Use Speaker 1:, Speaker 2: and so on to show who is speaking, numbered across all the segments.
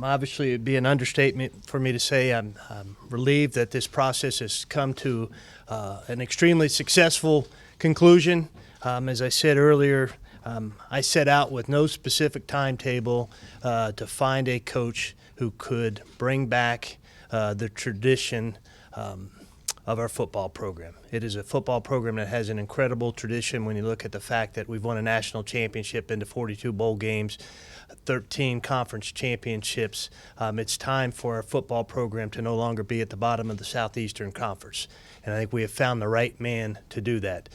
Speaker 1: Obviously, it'd be an understatement for me to say I'm relieved that this process has come to an extremely successful conclusion. As I said earlier, I set out with no specific timetable to find a coach who could bring back the tradition of our football program. It is a football program that has an incredible tradition when you look at the fact that we've won a national championship, been to 42 bowl games, 13 conference championships. It's time for our football program to no longer be at the bottom of the Southeastern Conference. And I think we have found the right man to do that.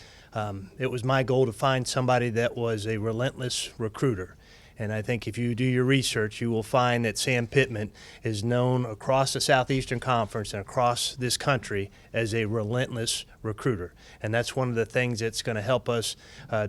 Speaker 1: It was my goal to find somebody that was a relentless recruiter. And I think if you do your research, you will find that Sam Pittman is known across the Southeastern Conference and across this country as a relentless recruiter. And that's one of the things that's going to help us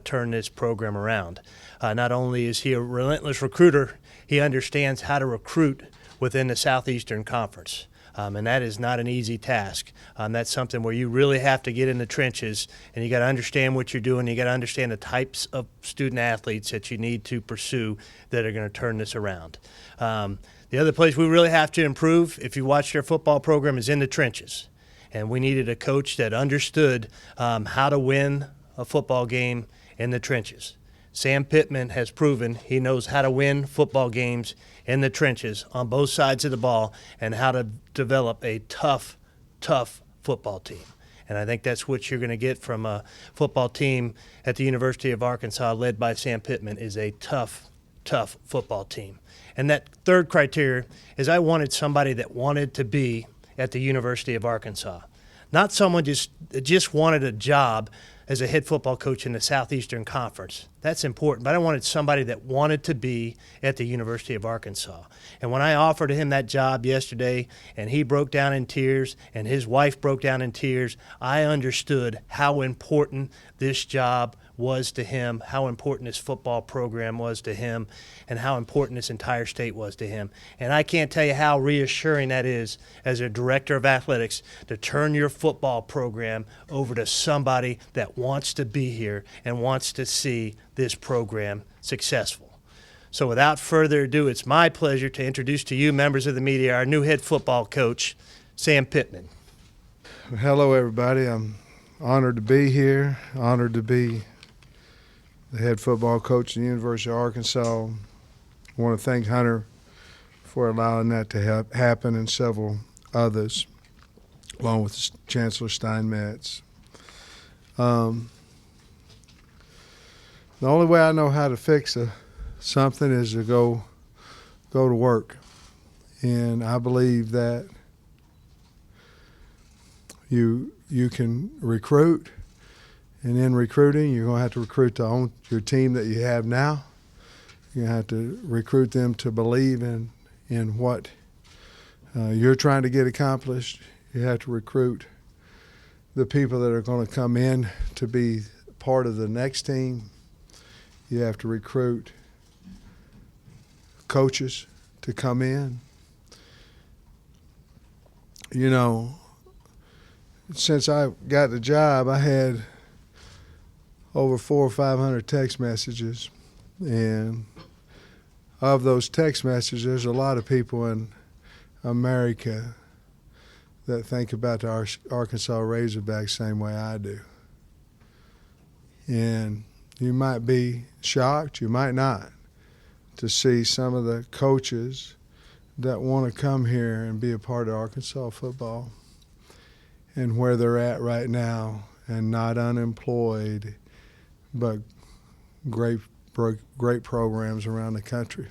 Speaker 1: turn this program around. Not only is he a relentless recruiter, he understands how to recruit within the Southeastern Conference. And that is not an easy task. That's something where you really have to get in the trenches, and you got to understand what you're doing. You got to understand the types of student athletes that you need to pursue that are going to turn this around. The other place we really have to improve, if you watch their football program, is in the trenches. And we needed a coach that understood how to win a football game in the trenches. Sam Pittman has proven he knows how to win football games in the trenches on both sides of the ball and how to develop a tough football team. And I think that's what you're going to get from a football team at the University of Arkansas led by Sam Pittman is a tough football team. And that third criteria is I wanted somebody that wanted to be at the University of Arkansas. Not someone just wanted a job as a head football coach in the Southeastern Conference. That's important, but I wanted somebody that wanted to be at the University of Arkansas. And when I offered him that job yesterday and he broke down in tears and his wife broke down in tears, I understood how important this job was to him, how important this football program was to him, and how important this entire state was to him. And I can't tell you how reassuring that is as a director of athletics to turn your football program over to somebody that wants to be here and wants to see this program successful. So without further ado, it's my pleasure to introduce to you, members of the media, our new head football coach, Sam Pittman.
Speaker 2: Hello, everybody. I'm honored to be here, honored to be the head football coach at the University of Arkansas. I want to thank Hunter for allowing that to happen and several others, along with Chancellor Steinmetz. The only way I know how to fix something is to go to work. And I believe that you can recruit, and in recruiting, you're going to have to recruit your team that you have now. You're going to have to recruit them to believe in what you're trying to get accomplished. You have to recruit the people that are going to come in to be part of the next team. You have to recruit coaches to come in. You know, since I got the job, I had over 400 or 500 text messages, and of those text messages, there's a lot of people in America that think about the Arkansas Razorbacks same way I do. And you might be shocked, you might not, to see some of the coaches that want to come here and be a part of Arkansas football and where they're at right now, and not unemployed, but great programs around the country.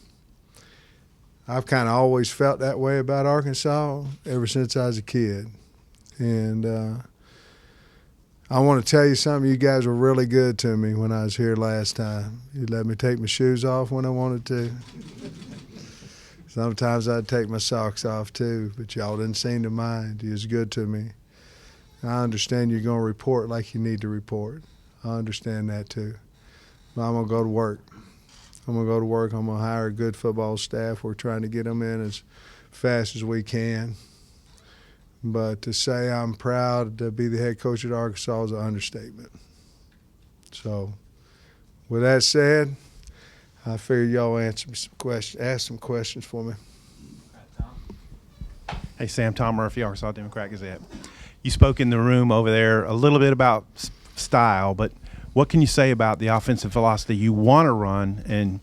Speaker 2: I've kind of always felt that way about Arkansas ever since I was a kid. And I want to tell you something. You guys were really good to me when I was here last time. You let me take my shoes off when I wanted to. Sometimes I'd take my socks off too, but y'all didn't seem to mind. You was good to me. I understand you're going to report like you need to report. I understand that too. But I'm going to go to work. I'm going to go to work. I'm going to hire a good football staff. We're trying to get them in as fast as we can. But to say I'm proud to be the head coach at Arkansas is an understatement. So with that said, I figured y'all ask some questions for me.
Speaker 3: Hey, Sam, Tom Murphy, Arkansas Democrat Gazette. You spoke in the room over there a little bit about style, but what can you say about the offensive philosophy you want to run? And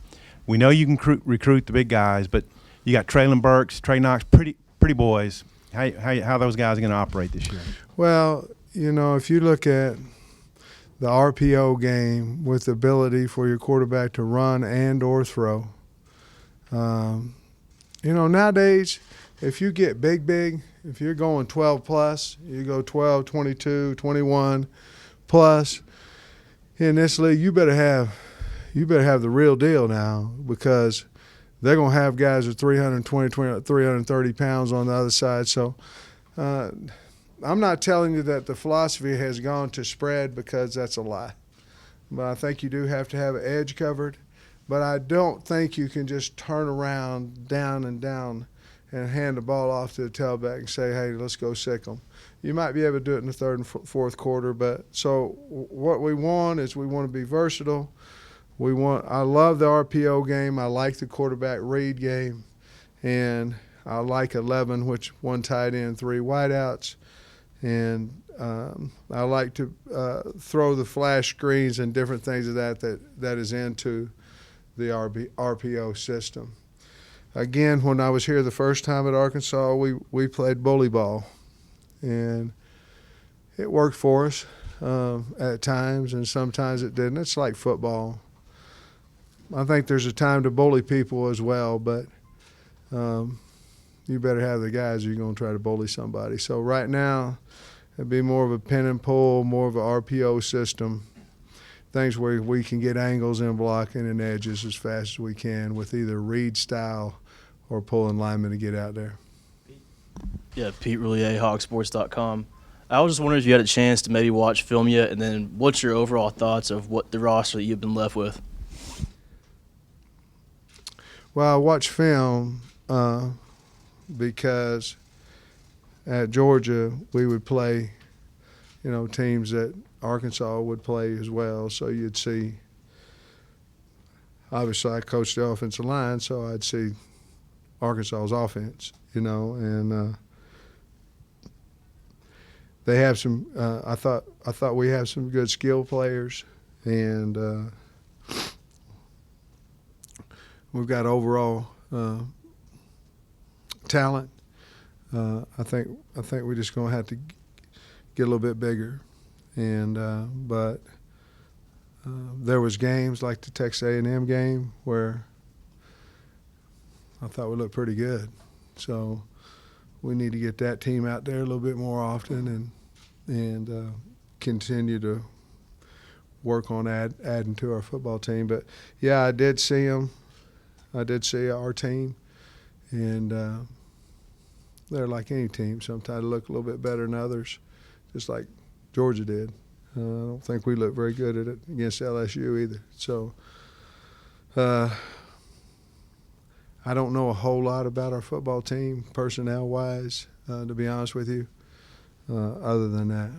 Speaker 3: we know you can recruit the big guys, but you got Traylon Burks, Trey Knox, pretty boys. How those guys are going to operate this year?
Speaker 2: Well, you know, if you look at the RPO game with the ability for your quarterback to run and or throw, you know, nowadays, if you get big, if you're going 12 plus, you go 12, 22, 21 plus in this league, you better have the real deal now, because they're going to have guys with 330 pounds on the other side. So I'm not telling you that the philosophy has gone to spread, because that's a lie. But I think you do have to have an edge covered. But I don't think you can just turn around down and hand the ball off to the tailback and say, hey, let's go sick them. You might be able to do it in the third and fourth quarter. But so what we want is we want to be versatile. I love the RPO game. I like the quarterback read game. And I like 11, which one tight end, 3 wideouts. And I like to throw the flash screens and different things of that is into the RPO system. Again, when I was here the first time at Arkansas, we played bully ball. And it worked for us at times, and sometimes it didn't. It's like football. I think there's a time to bully people as well, but you better have the guys or you're going to try to bully somebody. So right now, it'd be more of a pin and pull, more of an RPO system, things where we can get angles in blocking and edges as fast as we can with either read style or pulling linemen to get out there.
Speaker 4: Yeah, Pete Roulier, hogsports.com. I was just wondering if you had a chance to maybe watch film yet, and then what's your overall thoughts of what the roster that you've been left with?
Speaker 2: Well, I watch film because at Georgia we would play, you know, teams that Arkansas would play as well. So you'd see, obviously I coached the offensive line, so I'd see Arkansas's offense, you know, and they have some. I thought we have some good skill players, and we've got overall talent. I think we're just going to have to get a little bit bigger, and but there was games like the Texas A&M game where I thought we looked pretty good. So we need to get that team out there a little bit more often and continue to work on adding to our football team. But yeah, I did see them. I did see our team, and they're like any team. Sometimes they look a little bit better than others, just like Georgia did. I don't think we looked very good at it against LSU either. So I don't know a whole lot about our football team personnel-wise, to be honest with you, other than that.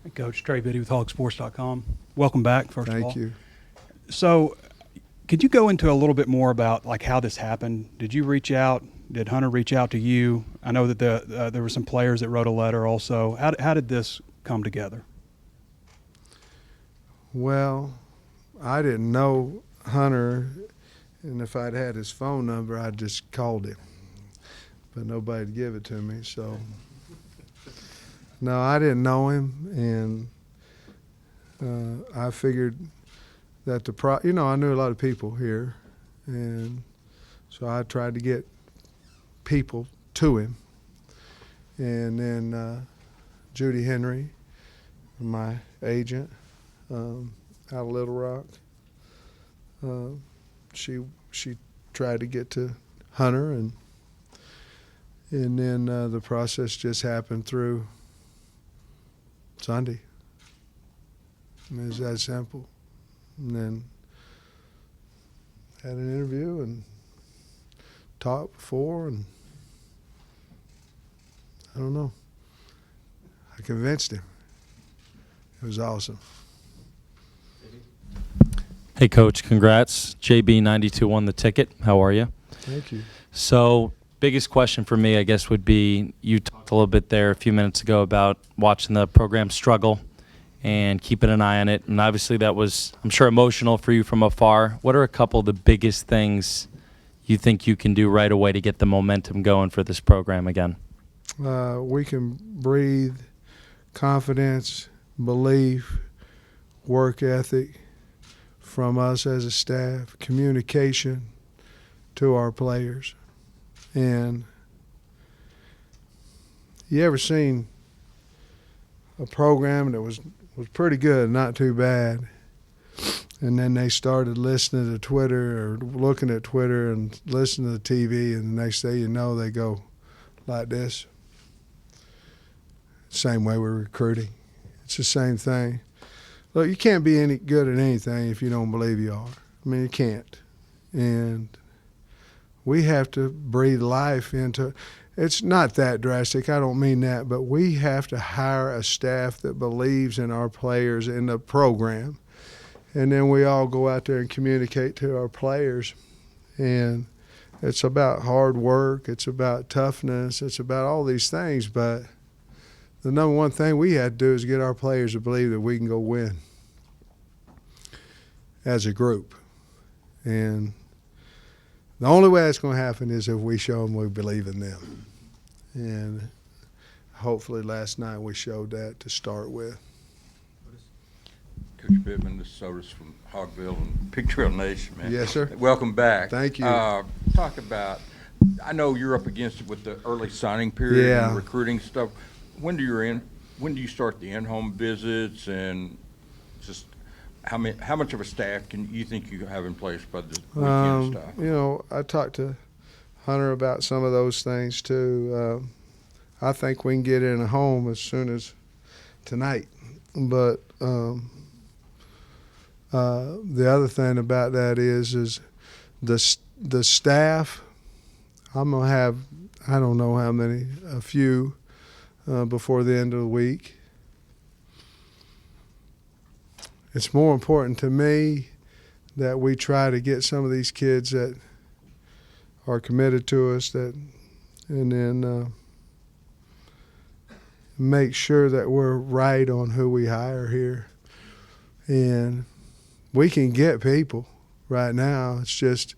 Speaker 5: Hey, Coach, Trey Biddy with hogsports.com. Welcome back, first of all.
Speaker 2: Thank you.
Speaker 5: So could you go into a little bit more about like how this happened? Did you reach out? Did Hunter reach out to you? I know that there were some players that wrote a letter also. How did this come together?
Speaker 2: Well, I didn't know Hunter, and if I'd had his phone number, I'd just called him. But nobody'd give it to me, so. No, I didn't know him, and I figured that I knew a lot of people here, and so I tried to get people to him. And then Judy Henry, my agent out of Little Rock, she tried to get to Hunter, and then the process just happened through Sunday. I mean, it's that simple. And then had an interview and talked before, and I don't know. I convinced him. It was awesome.
Speaker 6: Hey, Coach, congrats. JB92 won the ticket. How are you?
Speaker 2: Thank you.
Speaker 6: So biggest question for me, I guess, would be, you talked a little bit there a few minutes ago about watching the program struggle and keeping an eye on it. And obviously that was, I'm sure, emotional for you from afar. What are a couple of the biggest things you think you can do right away to get the momentum going for this program again?
Speaker 2: We can breathe confidence, belief, work ethic from us as a staff, communication to our players. And you ever seen a program that was pretty good, not too bad, and then they started listening to Twitter or looking at Twitter and listening to the TV, and the next day you know they go like this? Same way we're recruiting. It's the same thing. Look, you can't be any good at anything if you don't believe you are. I mean, you can't. And we have to breathe life into it. It's not that drastic. I don't mean that. But we have to hire a staff that believes in our players in the program. And then we all go out there and communicate to our players. And it's about hard work. It's about toughness. It's about all these things. But the number one thing we had to do is get our players to believe that we can go win as a group. And the only way that's going to happen is if we show them we believe in them. And hopefully last night we showed that to start with.
Speaker 7: Coach Pittman, this is Otis from Hogville and Pig Trail Nation, man.
Speaker 2: Yes, sir.
Speaker 7: Welcome back.
Speaker 2: Thank you.
Speaker 7: Talk about, I know you're up against it with the early signing period
Speaker 2: Yeah.
Speaker 7: and recruiting stuff. When do you start the in-home visits, and just how much of a staff can you think you have in place by the weekend stuff?
Speaker 2: You know, I talked to Hunter about some of those things too. I think we can get in a home as soon as tonight. But the other thing about that is the staff. I'm gonna have, I don't know how many, a few before the end of the week. It's more important to me that we try to get some of these kids that are committed to us, and then make sure that we're right on who we hire here. And we can get people right now. It's just,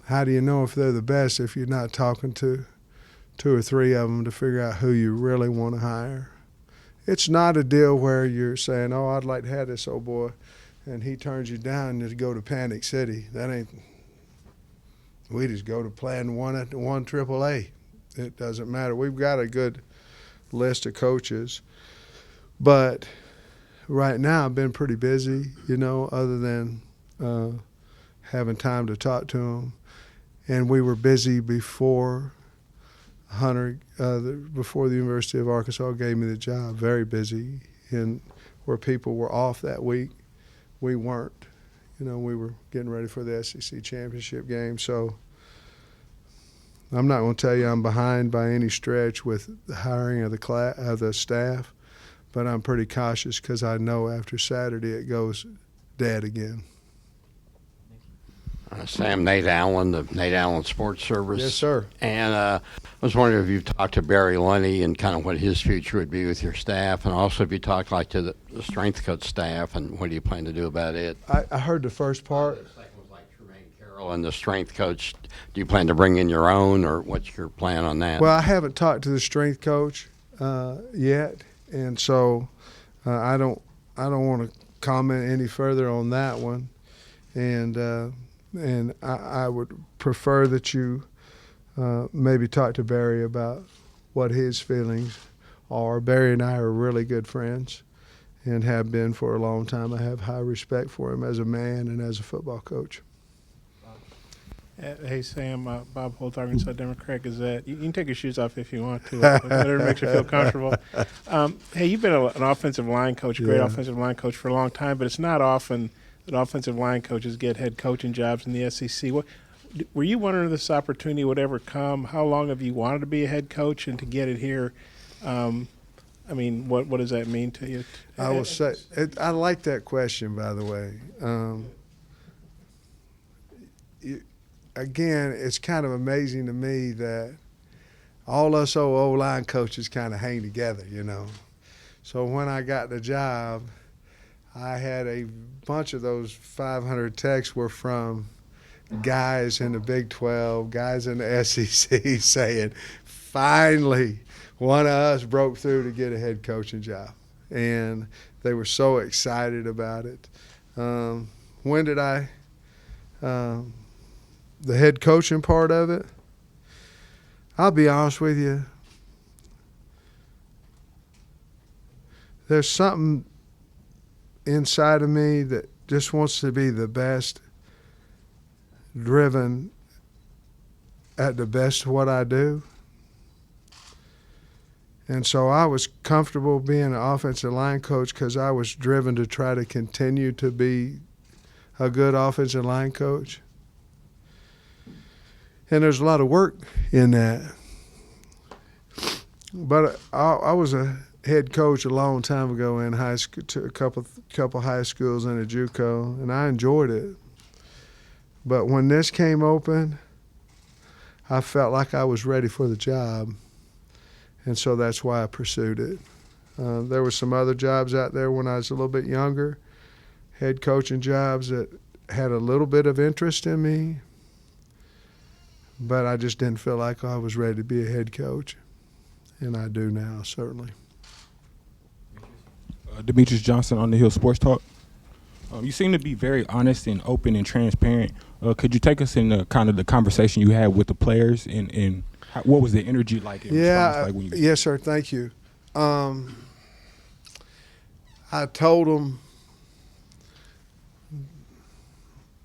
Speaker 2: how do you know if they're the best if you're not talking to 2 or 3 of them to figure out who you really want to hire? It's not a deal where you're saying, oh, I'd like to have this old boy, and he turns you down to go to Panic City. That ain't – we just go to Plan 1 at the 1 AAA. It doesn't matter. We've got a good list of coaches. But right now I've been pretty busy, you know, other than having time to talk to them. And we were busy before Hunter, before the University of Arkansas gave me the job, very busy. And where people were off that week, we weren't. You know, we were getting ready for the SEC championship game. So I'm not going to tell you I'm behind by any stretch with the hiring of the staff, but I'm pretty cautious because I know after Saturday it goes dead again.
Speaker 8: Sam, Nate Allen, the Nate Allen Sports Service.
Speaker 2: Yes, sir.
Speaker 8: And I was wondering if you've talked to Barry Lunny and kind of what his future would be with your staff, and also if you talked like to the strength coach staff, and what do you plan to do about it?
Speaker 2: I heard the first part.
Speaker 8: The second was like Tremaine Carroll and the strength coach. Do you plan to bring in your own, or what's your plan on that?
Speaker 2: Well, I haven't talked to the strength coach yet, and so I don't want to comment any further on that one. And I would prefer that you maybe talk to Barry about what his feelings are. Barry and I are really good friends and have been for a long time. I have high respect for him as a man and as a football coach.
Speaker 9: Hey, Sam, Bob Holt, Arkansas Democrat Gazette. You can take your shoes off if you want to, whatever makes you feel comfortable. Hey, you've been an offensive line coach, great offensive line coach for a long time, but it's not often that offensive line coaches get head coaching jobs in the SEC. Were you wondering if this opportunity would ever come? How long have you wanted to be a head coach, and to get it here? I mean, what does that mean to you?
Speaker 2: I will say, I like that question, by the way. again, it's kind of amazing to me that all us old O-line coaches kind of hang together, you know. So when I got the job, I had a bunch of those 500 texts were from guys in the Big 12, guys in the SEC saying, finally, one of us broke through to get a head coaching job. And they were so excited about it. When did I, the head coaching part of it, I'll be honest with you, there's something inside of me that just wants to be the best, driven at the best of what I do. And so I was comfortable being an offensive line coach because I was driven to try to continue to be a good offensive line coach. And there's a lot of work in that. But I was a head coach a long time ago in high school, to a couple high schools and a JUCO, and I enjoyed it. But when this came open, I felt like I was ready for the job, and so that's why I pursued it. There were some other jobs out there when I was a little bit younger, head coaching jobs that had a little bit of interest in me, but I just didn't feel like I was ready to be a head coach, and I do now, certainly.
Speaker 10: Demetrius Johnson on the Hill Sports Talk. You seem to be very honest and open and transparent. Could you take us in kind of the conversation you had with the players and what was the energy like?
Speaker 2: Yeah,
Speaker 10: like
Speaker 2: yes, sir. Thank you. I told them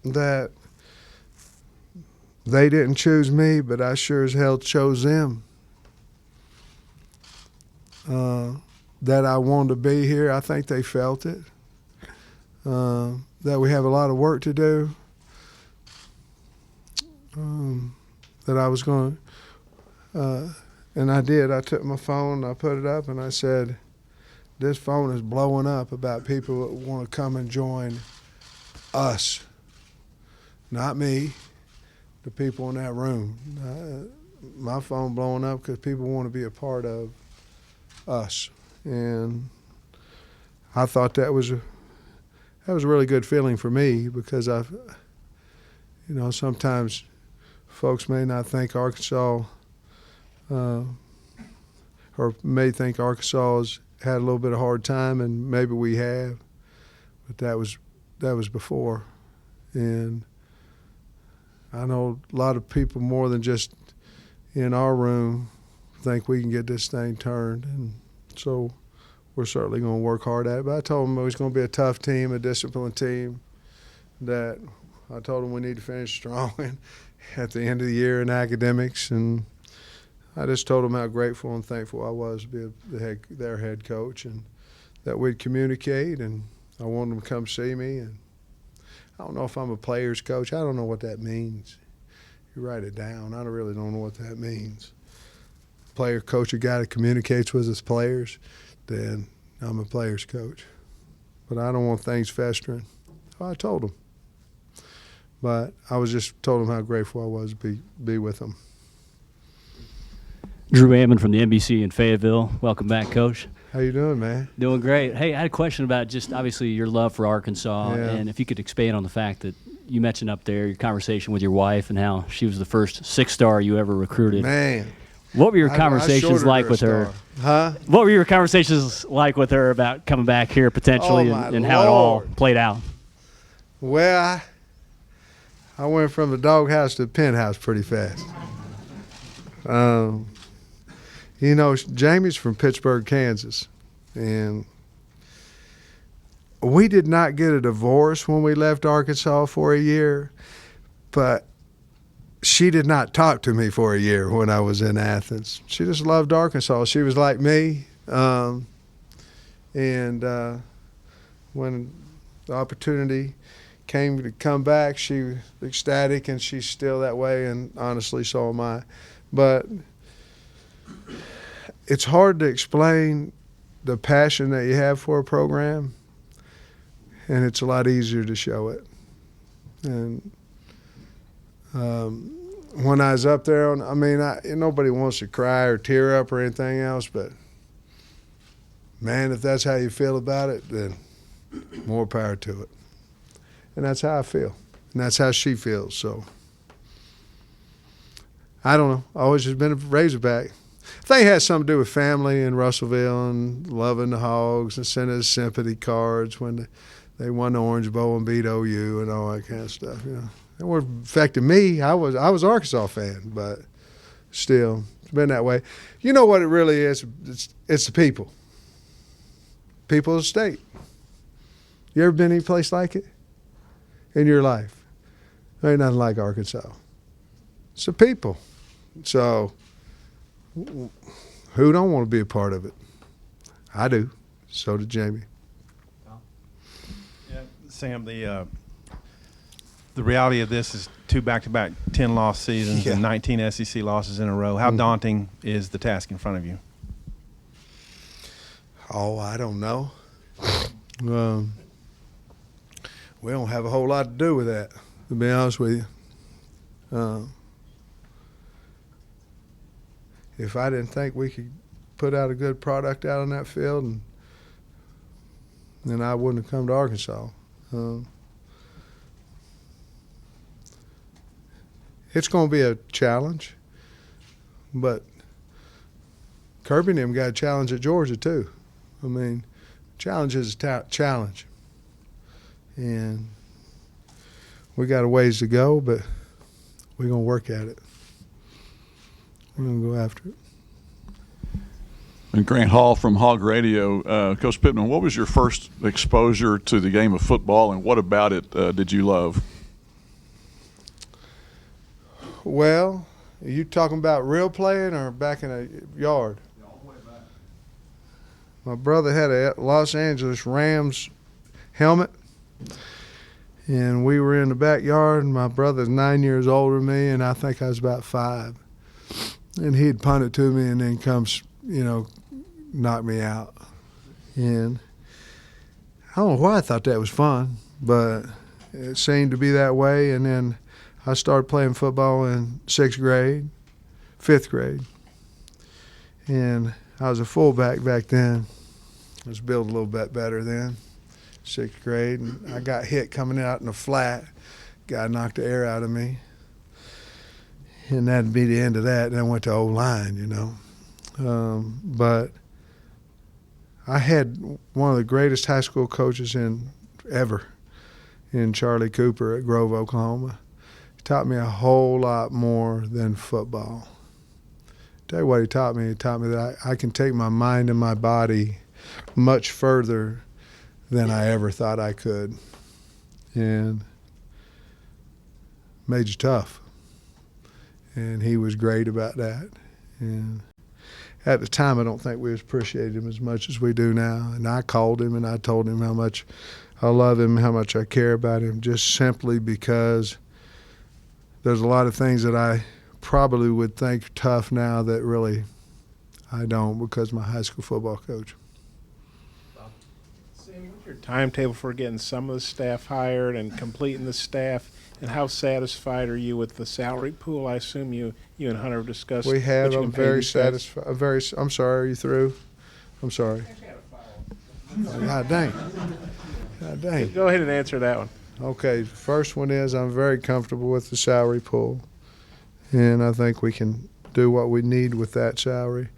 Speaker 2: that they didn't choose me, but I sure as hell chose them. That I wanted to be here. I think they felt it. That we have a lot of work to do. That I was going to, and I did. I took my phone, I put it up, and I said, this phone is blowing up about people that want to come and join us. Not me, the people in that room. My phone blowing up because people want to be a part of us. And I thought that was a really good feeling for me because sometimes folks may not think Arkansas or may think Arkansas has had a little bit of hard time, and maybe we have, but that was before. And I know a lot of people more than just in our room think we can get this thing turned, and so we're certainly going to work hard at it. But I told them it was going to be a tough team, a disciplined team, that I told them we need to finish strong at the end of the year in academics. And I just told them how grateful and thankful I was to be their head coach, and that we'd communicate, and I wanted them to come see me. And I don't know if I'm a player's coach. I don't know what that means. You write it down. I really don't know what that means. Player coach, a guy that communicates with his players, then I'm a player's coach. But I don't want things festering. So I told them. But I was just told them how grateful I was to be with them.
Speaker 11: Drew Ammon from the NBC in Fayetteville. Welcome back, Coach.
Speaker 2: How you doing, man?
Speaker 11: Doing great. Hey, I had a question about just obviously your love for Arkansas,
Speaker 2: Yeah.
Speaker 11: and if you could expand on the fact that you mentioned up there your conversation with your wife and how she was the first 6-star you ever recruited.
Speaker 2: Man.
Speaker 11: What were your
Speaker 2: I
Speaker 11: conversations
Speaker 2: shorted
Speaker 11: like
Speaker 2: her a
Speaker 11: with her?
Speaker 2: Huh?
Speaker 11: What were your conversations like with her about coming back here potentially
Speaker 2: Oh, my
Speaker 11: and how it all
Speaker 2: Lord.
Speaker 11: played out?
Speaker 2: Well, I went from the doghouse to the penthouse pretty fast. Jamie's from Pittsburgh, Kansas, and we did not get a divorce when we left Arkansas for a year, but she did not talk to me for a year when I was in Athens. She just loved Arkansas. She was like me, and when the opportunity came to come back, she was ecstatic, and she's still that way, and honestly, so am I. But it's hard to explain the passion that you have for a program, and it's a lot easier to show it. And When I was up there, nobody wants to cry or tear up or anything else, but man, if that's how you feel about it, then more power to it. And that's how I feel, and that's how she feels. So I don't know. Always just been a Razorback. I think it has something to do with family in Russellville and loving the Hogs and sending us sympathy cards when they won the Orange Bowl and beat OU and all that kind of stuff. You know, it wouldn't affected me. I was an Arkansas fan, but still, it's been that way. You know what it really is? It's the people. People of the state. You ever been any place like it in your life? There ain't nothing like Arkansas. It's the people. So who don't want to be a part of it? I do. So did Jamie.
Speaker 3: Yeah, Sam, the reality of this is 2 back-to-back 10-loss seasons and 19 SEC losses in a row. How daunting is the task in front of you?
Speaker 2: Oh, I don't know. We don't have a whole lot to do with that, to be honest with you. If I didn't think we could put out a good product out on that field, then I wouldn't have come to Arkansas. It's going to be a challenge, but Kirby and them got a challenge at Georgia too. I mean, challenge is a challenge, and we got a ways to go, but we're going to work at it. We're going to go after it.
Speaker 12: And Grant Hall from Hog Radio. Coach Pittman, what was your first exposure to the game of football, and what about it did you love?
Speaker 2: Well, are you talking about real playing or back in a yard? My brother had a Los Angeles Rams helmet, and we were in the backyard, and my brother's 9 years older than me, and I think I was about 5. And he'd punt it to me and then comes, knock me out. And I don't know why I thought that was fun, but it seemed to be that way. And then I started playing football in 6th grade, 5th grade. And I was a fullback back then. I was built a little bit better then, 6th grade. And I got hit coming out in the flat. Guy knocked the air out of me. And that'd be the end of that. And I went to O-line, but I had one of the greatest high school coaches ever in Charlie Cooper at Grove, Oklahoma. He taught me a whole lot more than football. Tell you what he taught me. He taught me that I can take my mind and my body much further than I ever thought I could. And made you tough. And he was great about that. And at the time, I don't think we appreciated him as much as we do now. And I called him and I told him how much I love him, how much I care about him, just simply because there's a lot of things that I probably would think tough now that really I don't, because of my high school football coach.
Speaker 9: Sam, what's your timetable for getting some of the staff hired and completing the staff? And how satisfied are you with the salary pool? I assume you and Hunter have discussed.
Speaker 2: We have.
Speaker 9: what you
Speaker 2: I'm
Speaker 9: can pay
Speaker 2: very
Speaker 9: these guys.
Speaker 2: satisfied. I'm sorry. Are you through? I'm sorry. God dang. God dang.
Speaker 9: Go ahead and answer that one.
Speaker 2: Okay. First one is I'm very comfortable with the salary pool, and I think we can do what we need with that salary.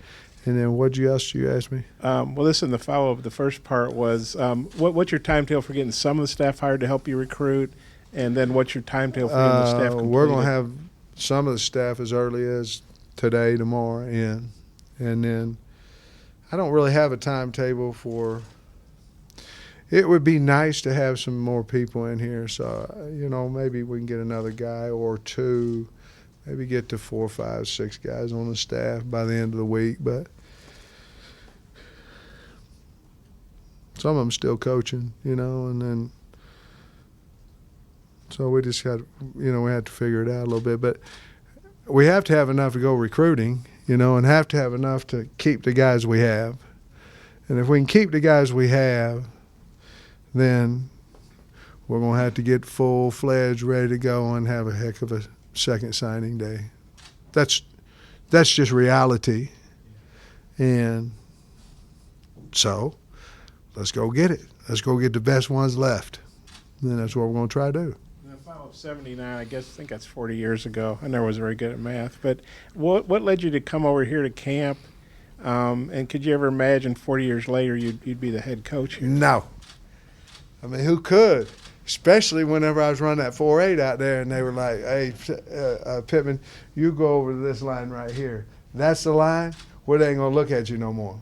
Speaker 2: And then what else you asked me?
Speaker 9: Well, listen, the follow-up, the first part was what's your timetable for getting some of the staff hired to help you recruit? And then what's your timetable for getting the staff completed?
Speaker 2: We're going to have some of the staff as early as today, tomorrow, and then I don't really have a timetable for – it would be nice to have some more people in here. So, maybe we can get another guy or two, maybe get to 4, 5, 6 guys on the staff by the end of the week. But some of them still coaching, and then – so we just got, we had to figure it out a little bit. But we have to have enough to go recruiting, and have to have enough to keep the guys we have. And if we can keep the guys we have, then we're going to have to get full-fledged, ready to go, and have a heck of a second signing day. That's just reality. And so let's go get it. Let's go get the best ones left. And that's what we're going to try to do.
Speaker 9: In the fall of '79, I think that's 40 years ago. I never was very good at math. But what led you to come over here to camp? And could you ever imagine 40 years later you'd be the head coach here?
Speaker 2: No. I mean, who could? Especially whenever I was running that 4.8 out there and they were like, hey, Pittman, you go over to this line right here. That's the line where they ain't going to look at you no more.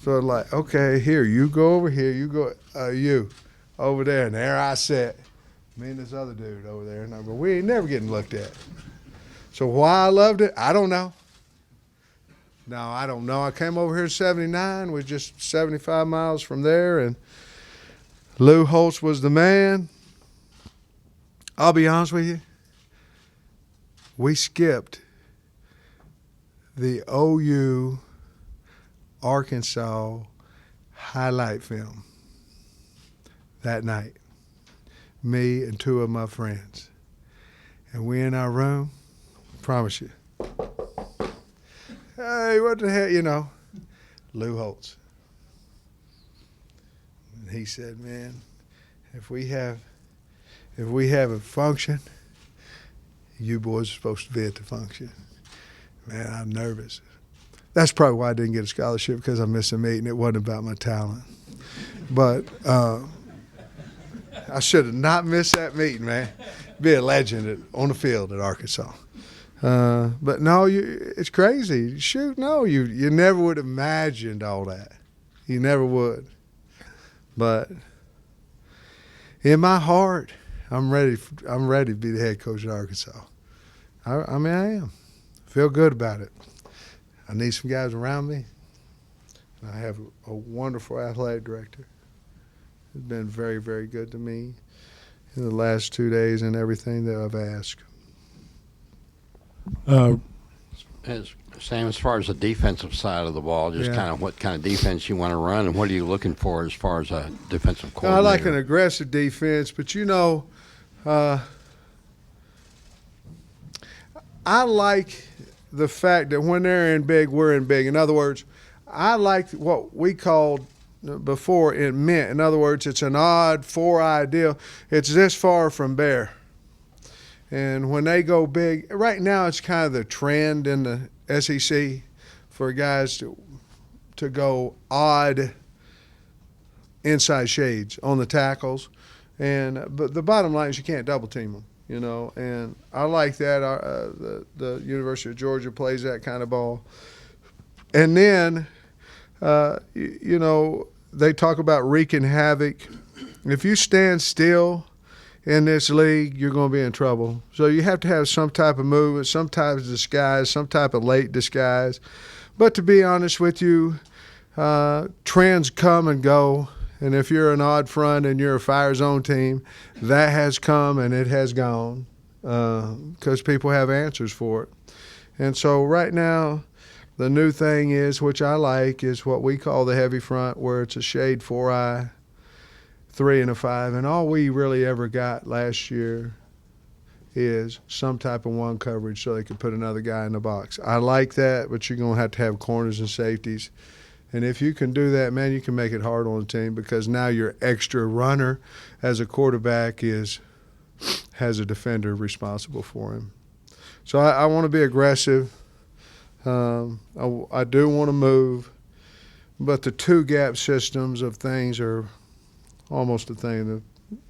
Speaker 2: So like, okay, here, you go over here, you go, you over there, and there I sat. Me and this other dude over there, and I go, we ain't never getting looked at. So why I loved it, I don't know. No, I don't know. I came over here in '79, was just 75 miles from there, and Lou Holtz was the man. I'll be honest with you. We skipped the OU Arkansas highlight film that night. Me and two of my friends. And we in our room, promise you. Hey, what the hell, you know, Lou Holtz. And he said, man, if we have a function, you boys are supposed to be at the function. Man, I'm nervous. That's probably why I didn't get a scholarship, because I missed a meeting. It wasn't about my talent. But I should have not missed that meeting, man. Be a legend on the field at Arkansas. But no, it's crazy. Shoot, no, you never would have imagined all that. You never would. But in my heart, I'm ready to be the head coach at Arkansas. I mean, I am. Feel good about it. I need some guys around me. I have a wonderful athletic director. He's been very, very good to me in the last 2 days and everything that I've asked.
Speaker 8: Sam, as far as the defensive side of the ball, just kind of what kind of defense you want to run, and what are you looking for as far as a defensive coordinator?
Speaker 2: I like an aggressive defense, but you know, I like the fact that when they're in big, we're in big. In other words, I like what we called before it meant. In other words, it's an odd four-eye deal. It's this far from bare. And when they go big, right now it's kind of the trend in the SEC for guys to go odd inside shades on the tackles. But the bottom line is you can't double team them, you know. And I like that. The University of Georgia plays that kind of ball. And then, you know, they talk about wreaking havoc. If you stand still in this league, you're going to be in trouble. So you have to have some type of movement, some type of disguise, some type of late disguise. But to be honest with you, trends come and go. And if you're an odd front and you're a fire zone team, that has come and it has gone because people have answers for it. And so right now, the new thing is, which I like, is what we call the heavy front, where it's a shade 4-eye, 3 and a 5. And all we really ever got last year is some type of one coverage so they could put another guy in the box. I like that, but you're going to have corners and safeties. And if you can do that, man, you can make it hard on the team, because now your extra runner as a quarterback has a defender responsible for him. So I want to be aggressive. I do want to move, but the two-gap systems of things are almost a thing that,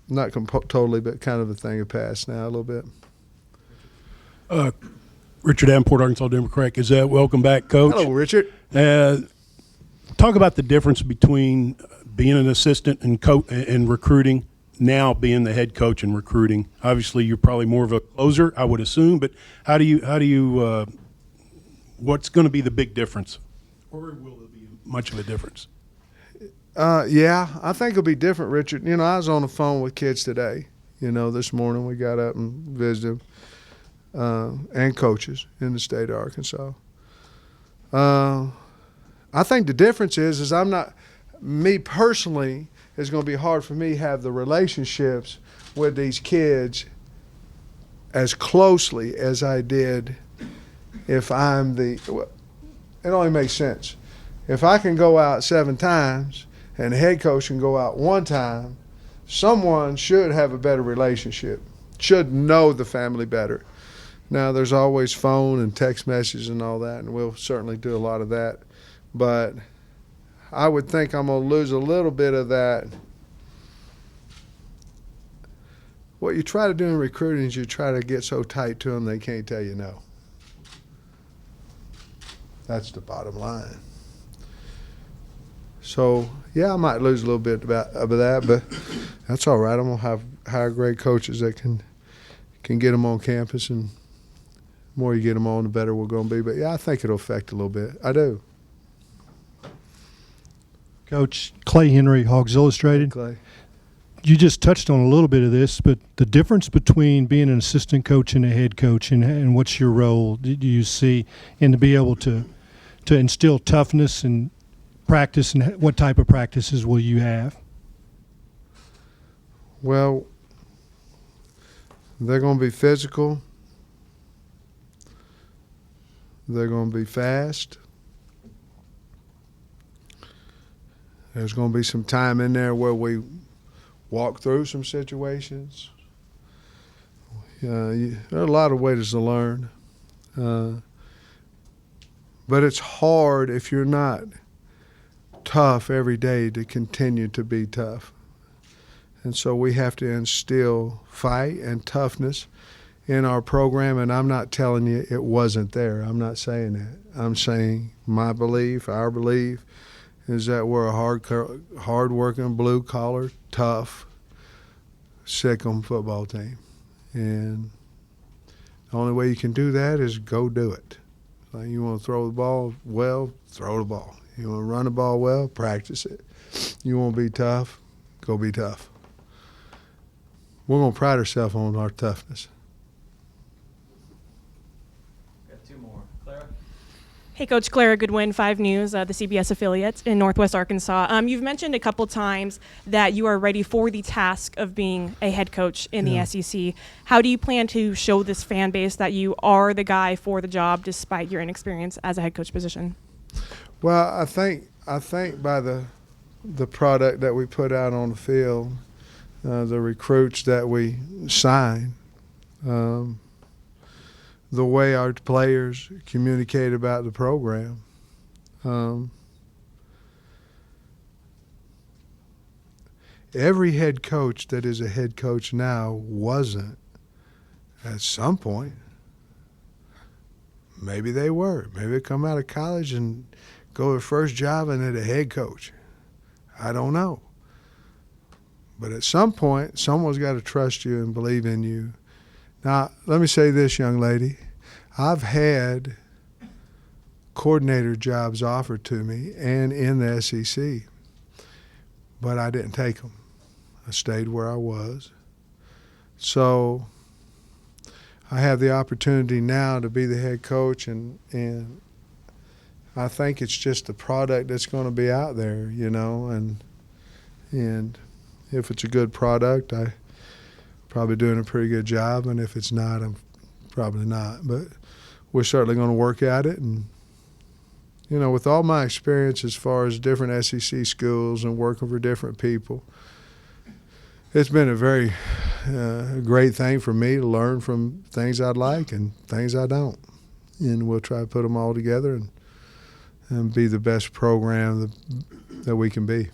Speaker 2: not totally, but kind of a thing of past now a little bit.
Speaker 13: Richard Davenport, Arkansas Democrat Gazette. Welcome back, Coach.
Speaker 2: Hello, Richard.
Speaker 13: Talk about the difference between being an assistant and recruiting, now being the head coach and recruiting. Obviously, you're probably more of a closer, I would assume, but how do you what's going to be the big difference, or will there be much of a difference?
Speaker 2: Yeah, I think it'll be different, Richard. You know, I was on the phone with kids today. You know, this morning we got up and visited and coaches in the state of Arkansas. I think the difference is I'm not, me personally, it's going to be hard for me to have the relationships with these kids as closely as I did if I'm the – it only makes sense. If I can go out 7 times and the head coach can go out 1 time, someone should have a better relationship, should know the family better. Now, there's always phone and text messages and all that, and we'll certainly do a lot of that. But I would think I'm going to lose a little bit of that. What you try to do in recruiting is you try to get so tight to them they can't tell you no. That's the bottom line. So, yeah, I might lose a little bit of that, but that's all right. I'm going to hire great coaches that can get them on campus, and the more you get them on, the better we're going to be. But, yeah, I think it'll affect a little bit. I do.
Speaker 13: Coach Clay Henry, Hogs Illustrated.
Speaker 2: Clay.
Speaker 13: You just touched on a little bit of this, but the difference between being an assistant coach and a head coach, and what's your role do you see, and to be able to instill toughness and practice, and what type of practices will you have?
Speaker 2: Well, they're going to be physical. They're going to be fast. There's going to be some time in there where we walk through some situations. There are a lot of ways to learn. But it's hard if you're not tough every day to continue to be tough. And so we have to instill fight and toughness in our program, and I'm not telling you it wasn't there. I'm not saying that. I'm saying my belief, our belief, is that we're a hard-working, blue-collar, tough, sick-'em football team. And the only way you can do that is go do it. Like, you want to throw the ball well, throw the ball. You want to run the ball well, practice it. You want to be tough, go be tough. We're going to pride ourselves on our toughness.
Speaker 11: Got 2 more. Clara?
Speaker 14: Hey, Coach. Clara Goodwin, 5 News, the CBS affiliate in Northwest Arkansas. You've mentioned a couple times that you are ready for the task of being a head coach in the SEC. How do you plan to show this fan base that you are the guy for the job despite your inexperience as a head coach position?
Speaker 2: Well, I think by the product that we put out on the field, the recruits that we sign, the way our players communicate about the program. Every head coach that is a head coach now wasn't at some point. Maybe they were. Maybe they come out of college and go to their first job and they're the head coach. I don't know. But at some point, someone's got to trust you and believe in you. Now, let me say this, young lady. I've had coordinator jobs offered to me and in the SEC, but I didn't take them. I stayed where I was. So I have the opportunity now to be the head coach, and I think it's just the product that's going to be out there, you know, and if it's a good product, I'm probably doing a pretty good job, and if it's not, I'm probably not. But we're certainly going to work at it, and, you know, with all my experience as far as different SEC schools and working for different people, it's been a very great thing for me to learn from things I'd like and things I don't. And we'll try to put them all together and be the best program that we can be.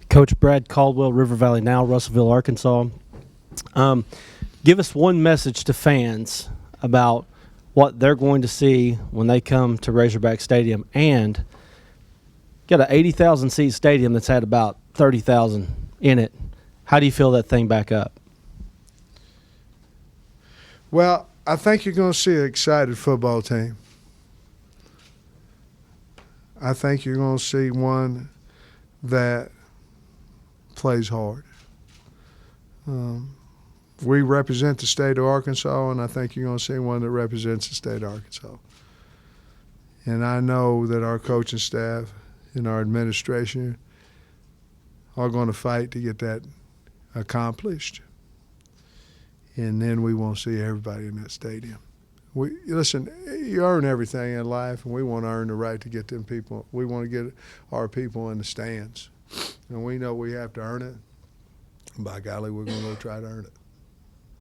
Speaker 15: Coach Brad Caldwell, River Valley Now, Russellville, Arkansas. Give us one message to fans about what they're going to see when they come to Razorback Stadium, and got an 80,000 seat stadium that's had about 30,000 in it. How do you fill that thing back up?
Speaker 2: Well, I think you're going to see an excited football team. I think you're going to see one that plays hard. We represent the state of Arkansas, and I think you're going to see one that represents the state of Arkansas. And I know that our coaching staff and our administration are going to fight to get that accomplished. and then we want to see everybody in that stadium. Listen, you earn everything in life, and we want to earn the right to get them people. We want to get our people in the stands, and we know we have to earn it. By golly, we're going to go try to earn it.